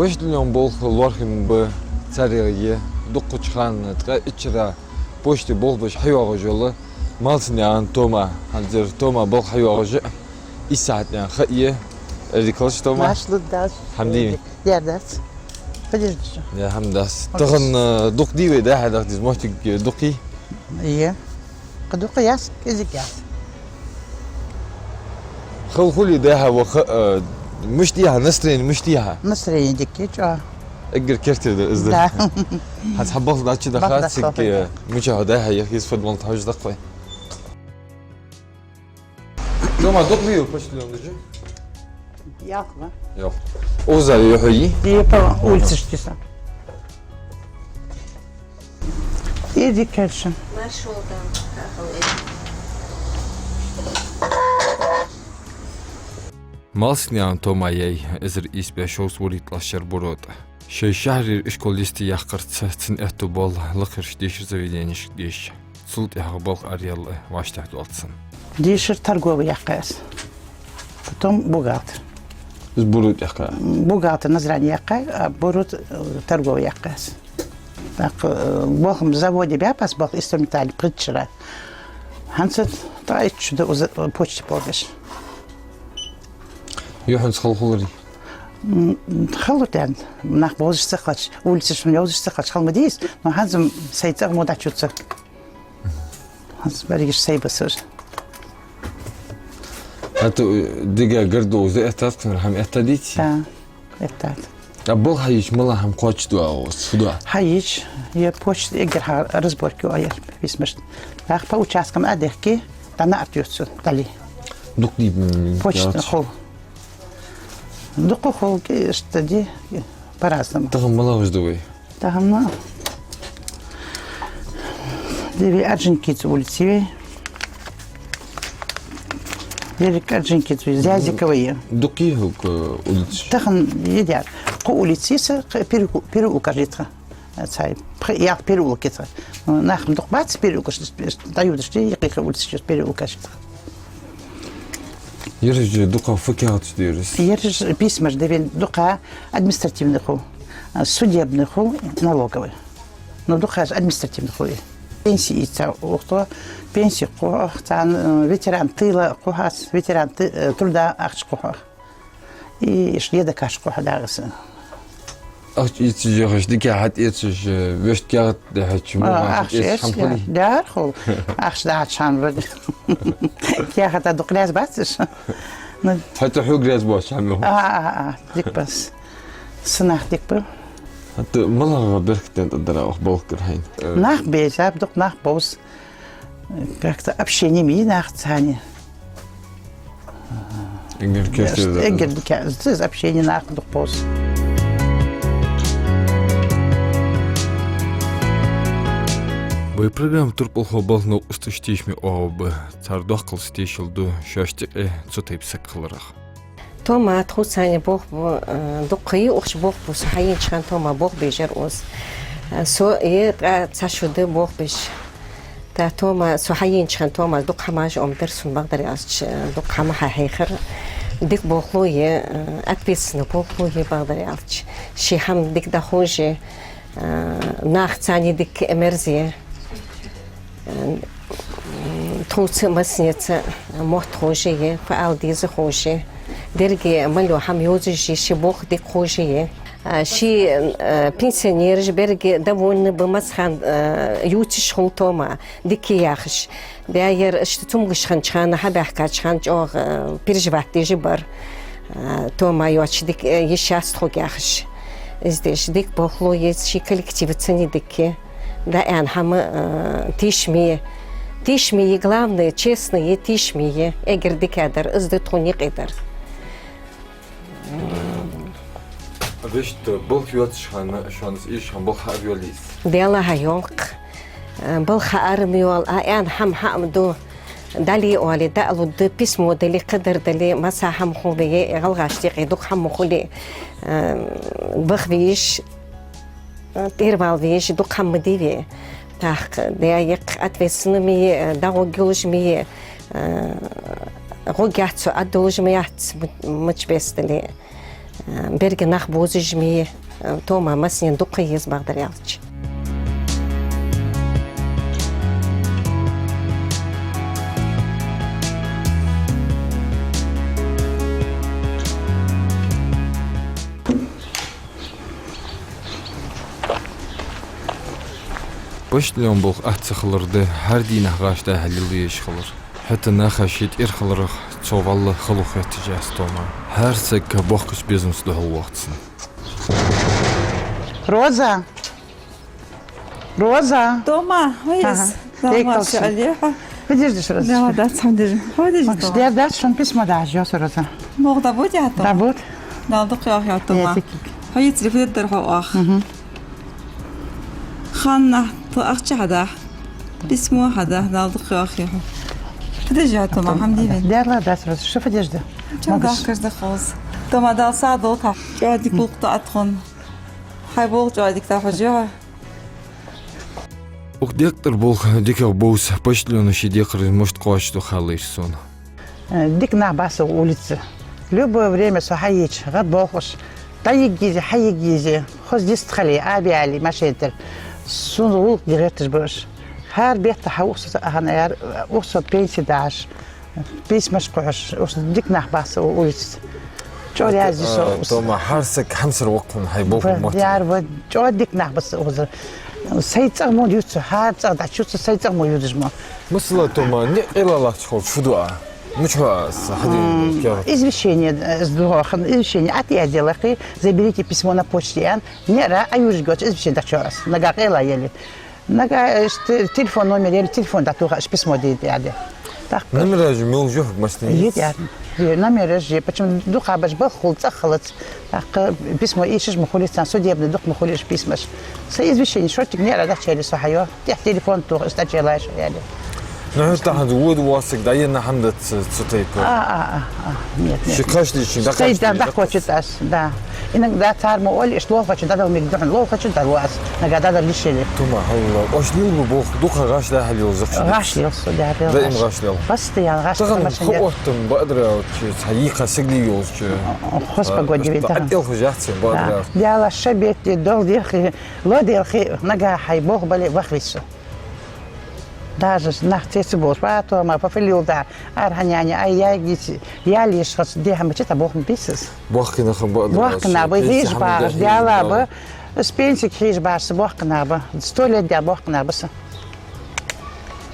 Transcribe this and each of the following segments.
Başlayan bol larkin bu sarıya dokuçkan tka içra poşti bol baş hayvağı yolu malsın yani toma hazır toma bol hayvağı İsaat yani xaiye Erikalaş toma Naşlı ders. Hamdi Diğer ders. Kadir. ya hamdas tağın dok diye de hada diz muhtik doki İyi. Kadı kıyas, kezik yas. خلخولي داها مش ديها نسرين مش ديها Nasıl yiyecek ki? اقدر كرتي ازدر لا. هتحبط داتشي بقدر دخاتك صافي. مشاهداها يخيز فد مالت حوج دقوي دوما دوق ميو باش اليوم نجي Yapma. يلا اوزا يحيي Yapamam. Ultıştıysan. Yedik karşım. Marşoldan مالسنيان توما يي ازر إيس بيشوس وريت لاشر برود شي شهر إشكوليستي يحقرت سهتن إهتو بول لقرش ديش زويدينيش ديش سلط يحقبال أريال واش تحت والتسن Değişir торговый yakayız. Потом бухгалтер. بس برود يحقا Бухгалтер назрание якай, а бурут торговый якayız. Так, бохом заводе бяпас, бох инструменталь притчера. Хансет, та чудо почте полгаш. يوحنس خلخولري خلطان ناخ بوزش سخش ولسش من يوزش سخش خل مديس ما هزم سيتر مودا تشوتس هز بريش سيبسر هاتو ديجا قردو زي احتاج هم احتديتي تا اتات أبوه هيش ملا هم قاتش دوا وصدوا هايج يا بوش اجر رزبوركو اير بيسمش اخ باو تشاسكم ادهكي تانا ارتيوتسو دالي دقني بوش خو دقو خو اشتدي по-разному. تغم ملا وجدوي Там две арженкицы улицы. Две арженкицы зязиковые. دقي هوك قلت Тахан едят. По улице с переулка кажется. Цай. Я переулок это. Нахм докбац переулка дают что я как улица сейчас переулка. يرجع دقة فكرة تديرس Ерж письмаш девен дука административный ху. Судебный ху налоговый. Но дука административный ху. Пенсии ухто пенсии ху тан ветеран тыла хухас ветеран труда ахч хуха. И шли до каш хуха дагысы. أخ يتجهش ديك حد يتجه وش كات ده هتشمو أخش حمقلي دار خو أخش دار شان برد. كيا خطا دقلاس بس. حتى حوق راس باش عمله ديك بس. سناخ ديك بس. حتى ملا بركتين تدرا أخبار كرهين Нах бейзап, дук нах боз. Как-то общение ми нах цани. إنجل كيف Эгер здесь общение нах дук боз. Бой программ турпол хобал но устыштишми об цардохкал стишилду шашти цутайп сакхларах توما تخوصاني بوخ دقي وخش بوخ بوس حيين شان توما بوخ بيجر اوس سو ايه تشود بوخ بيش تا توما سو حيين شان توما دق حماش ام درسون بقدر اس دق حما هيخر ديك بوخلوي اكبيس نبوخلوي بقدر اس شي هم ديك دخوجي ناخ ثاني ديك امرزي توص مسنيت موت خوجي فعل ديز خوجي درجة ملو هم يوزج شي بوخ دي خوجي شي بنسيونير برجة دون بمسخن يوتش خل توما ديكي ياخش داير اشتتم غشخن شان حبه حكات شان جو بيرجبات دي جبر توما يوتش ديك يشاست خو ياخش ازديش ديك بوخلو يز شي коллектив цени дикки да эн хам тишмие главное честное тишмие эгер дикадер ызды тоник эдер Вешт бол фиот шанс иш хам бол хавиолис дела хайонг был хаармиол эн хам хамду دالي أولي دالو د بسمو دالي قدر دالي مساحة مخولي غلغاشتي قيدوك حم مخولي بخبيش تيربالفيش دوك حم ديفي تاخ دايق أتوسنمي داغو جوجمي غوجاتسو أدوجميات مش بس دالي берге нах бозы жме тома масен дукка ез бағдарялч. Başlayan bol atçıqlırdı, hər dinə qaşda həlildi yaşqılır. Hətta nəxəşit irxılırıq, çovallı xılıq etəcəz toma. Hər səkkə boxqış biznesli hıl vaxtsın. Роза. Роза. Дома, виїзд. Дома, все, Олега. Подожди, Роза. Да, да, сам держи. Ходиш дома. Ждешь, да, что он письмо дашь, Роза. Мог да будь я дома. Да, вот. Да, док я я дома. هاي تلفون درها أخ. خانة طاقة هذا. اسمه هذا دا دك يا أخي. подожди я дома حمدي بن. Да, ладно, Роза, что подожди? شو ده كذا خلاص. дома دا صادق. جادي بوقت أدخن. هاي بوقت جادي كتاح Ух дектор бол дикер боус, почтленный дектор может кое-что халырсон. Дик на басу улице. Любое время сухаич, гад бохуш. Тайгизи, хайгизи. Хоз дистхали, абиали, машинтер. Сунул директор бош. Хар бет тахаус аханаяр, усо пенсии даш. Письма шкош, ус дик на басу улице. Чори азисо. Тома харсак хамсар вакун хай боху мат. Яр вот чо дик на басу узер. Сайцаг мо юц, хацаг да чуц сайцаг мо юджмо. Мысла Тома не элалах чхол чудуа. Ничего, сахади. Извещение с другого, извещение от я делаю, заберите письмо на почте, не ра, а юж год, извещение так раз. Нага эла ели. Нага телефон номер или телефон да туга письмо дейт яде. Так. Номер же мел жох машине. Есть я. Номер же, почему духа баш был хулца халац. Так письмо ищешь махулисан судебный дух махулиш письмаш. Со извещение шотик не ра да через сахайо. Тех телефон туга стачелаешь яде. Ну это хад вод васик да я на хандат цутейп. Нет. Шикаш лишний, да. Стоит да хочет ас, да. Иногда царь моли, что хочет, да умеет дурн, лов хочет, да вас. Нагада лишили. Тома, халла. Ошлил бы бог духа гаш да халил захши. Гашил, да. Да им гашил. Постоянно гашил. Таган хоттым бадра хайиха сигли ёлчу. Хос погоди вид. Ател хужахцы бадра. Дяла шабет дол дихи, лодихи, нага хай бог бали вахвису. Даже нахтеси бос, потом пофилил да, арханяня, а я гиси, я лишь раз дехам чита бог писас. Бог на хабадра. Бог на бы виж ба, дяла бы, с пенсии хиж ба, с бог на бы, 100 лет дя бог на бы.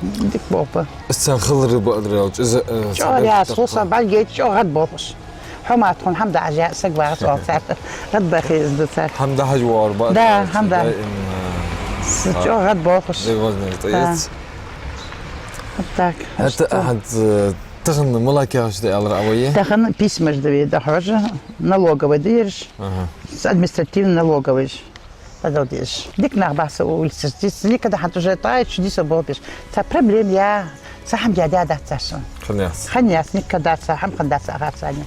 Дик бог бы. Сан хылры бадра. Чо я слуса балгет, чо гад богш. حما تكون حمد عجاء سقبا صوت غد بخي ازدتار حمد حجوار بقى ده حمد شو غد بوخش زي وزن طيب так حتى أحد تخن ملاكي هشتي على رأوية تخن письма ждали да хоже налоговый дирж административный налоговый пододишь дик на баса улица здесь никогда хат уже тает чудеса болбиш та проблем я сахам я да тасо خنياس никогда сахам خندا сахацани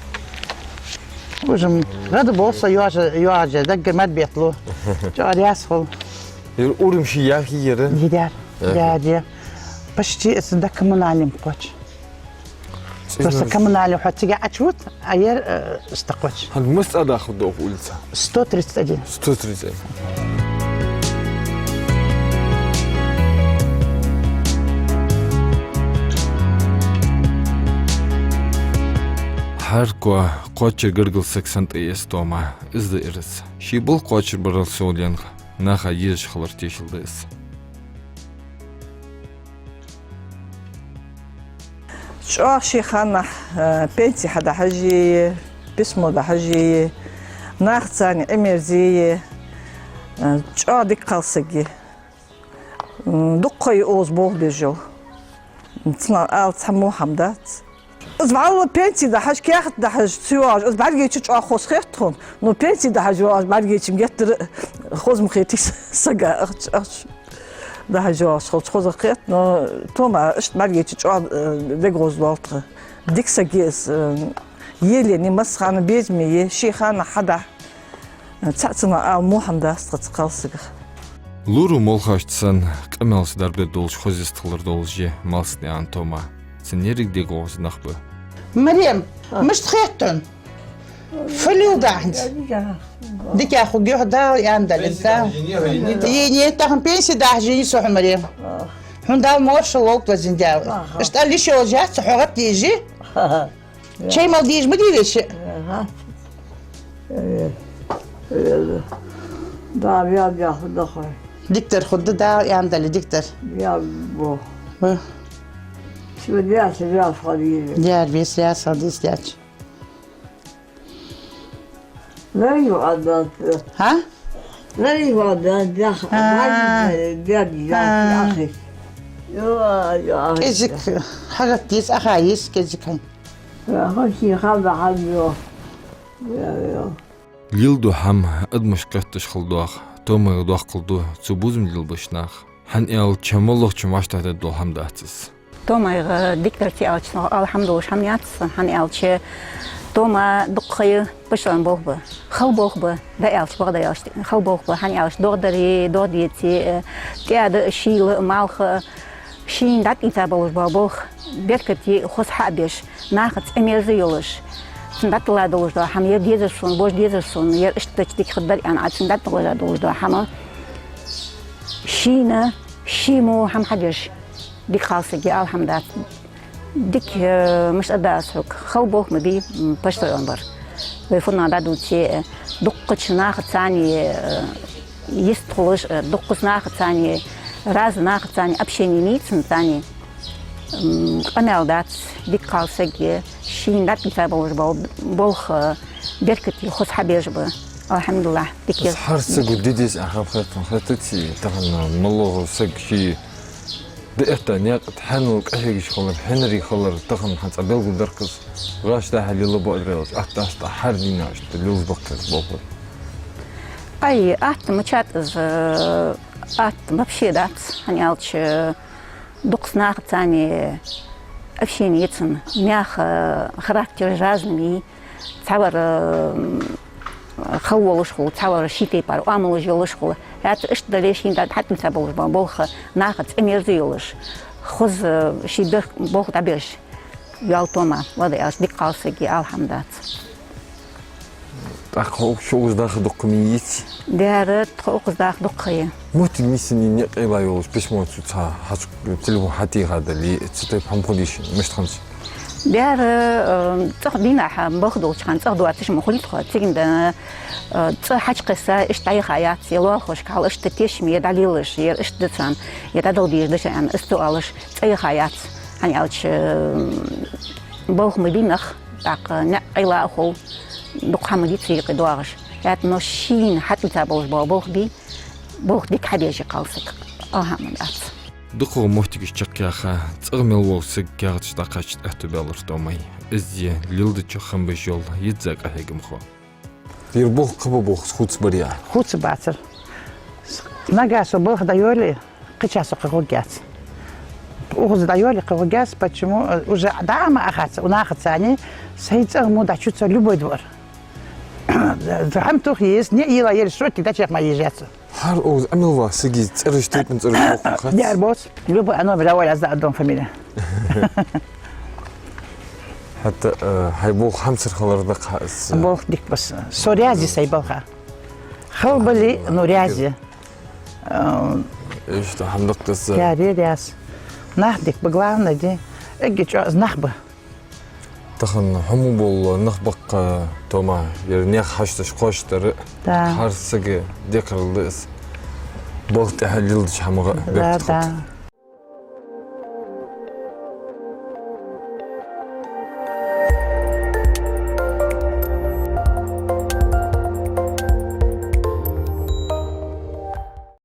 وجم غد بوصة يواجه دق مد بيطلو جار ياسخل يقولون شيء ياكي يرى جدار جادي почти это коммунальным коч. Просто коммунальный хоть я отчет, а я стакоч. هل مسألة خدوه قلتها 131. 131. Harko qochir gırgıl 80 es toma izdi iris. Şi bul qochir biral so'lyan naha yish xilır teşildi is. شو شيخنا بنتي حدا حجي باسمه ده حجي ناختاني اميرزي شو ديك قلسقي دقي اوز بوغ بيجو نتنا آل تحمو حمدات از والله بنتي ده حج كياخت ده حج سواج از بعد جيتش اخوس خيرتهم نو بنتي ده حج واج بعد جيتش مجتر خوز مخيتي سقا اخ ده حجاش خوز خيرت نو توما اشت بعد جيتش دغوز والت ديك سقيس يلي ني مسخانه بيجمي شيخانه حدا تاتنا آل مو حمداس تقلسق Luru molxaştsan qimels darbe dolş xozistqlar dolji malsni antoma. Senerig degos naxbu. مريم مش تخيطن فلو داند ديك يا أخو جه دا يندل دا يني تاهم بينسي دا جيني سوح مريم هندا موش لوك وزين داو اشتغل لي شو جات حقت تيجي شيء ما ديج ما ديش دا بیا دخل دكتور خد دا يندل دكتور بیا بو شو دیاش بیا خالی ديار بيس يا صديق دياش نه یادت ها نه یادت داخل دیا اخی یا كيزك حاجة تيس أخايس كيزك هاي خشي خذ حبيو يا Лилду хам адмаш катташ халдуах, тома дуах калду, цубузм лил башнах. Хан эл чамолох чумаштата до хам датсыз. توما دكتور تي ألش الحمد لله حميات هن ألش توما دقيق بشرن بوخبه خو بوخبه ده ألش بغدا ألش خو بوخبه هن ألش دغدري دوديتي كأد شيل مالخ شين دات إنت بوش بوخ بيركتي خص حبيش ناخد أميرزي يولش سندات لا دوش ده هم يديزسون بوش ديزسون ير اشتكتي خدر يعني عاد سندات لا دوش ده هم شينا شيمو هم حدش ديك خالصة الحمد لله ديك مش أداسك خو بوخ مبي بشتر أنبر ويفونا دادو تي دقش ناخد ثاني يستخلش دقش ناخد ثاني راز ناخد ثاني أبشيني ميتن ثاني قنال دات ديك خالصة شين دات بيتابوش بوخ بيركتي خص حبيش الحمد لله ديك بس حر سق ديديس أخاف خاتتي تغنى ملوغ سق شي دقيقة نياق تحنوك أهيش خلر حنري خلر تخن حنس أبلغ دركز غاش ده اللي لبوا الرياض أحت حر ديناش تلوز بقتز بوبر أي أحت مشات أحت مبشي دات هني ألش دقس ناخ تاني أفشيني يتسن نياخ خراكتر جازمي تصور خوّلش خو تصور شيء بارو عملش يولش خو هات إيش دليشين ده حتى نسبوش بوخ ناخد أميرزي يولش خذ شيء ده بوخ تبيش يال توما وده إيش ديك قاصقي الحمد لله أخو شو داخل دقميت دار تخوق داخل دقية موت الميسني نقيلا يولش بس موت تها حس تلو حتي هذا اللي تطيب هم خديشين مش تخنش دار تقدينا حم باخدو كان تاخدو عتش مخليط خو تيجن حاج قصة إيش تعي حياة يلا خوش كحال إيش تتيش مية دليلش ير إيش دتسان يتدل ديش دش عن استوالش تعي حياة يعني ألش باخ مدينخ تاق نقلا أخو دق حمدي تسيق دوارش يات نشين حتى تابوش باخ بي باخ ديك حديش قالسك أهم دات دقو موتيش تشكيخا تغمل ووسق كارتش دقاش احتبالر تومي ازي ليلد تشخم بجول يتزاق أهيقم خو يربوخ قبوخ خوتس بريا خوتس باتر نجاسو بوخ دايولي قيشاسو قوقات وخذ دايولي قوقات почему уже дама ахат وناخد ثاني سيد مو دا чувство любой двор هم توخ يس не يلا يل شو تدا شيخ ما يجات حر اوز املوا سيجي تسرش تيت من تسرش بوخ ديار بوس любой انا بلاول ازدا ادون فاميليا حتى هيبوخ همسر خلر دقها بوخ ديك بس سوريازي سيبوخا خلبلي نوريازي ايش ده حمدك تز يا رياس ناخدك بقلانة دي اجي جواز نخبه تخن حمو بول نخبق توما يرنيخ حشتش قوشتر دا حر سجي ديكر الليس بوخ تحليل دش حمغ دا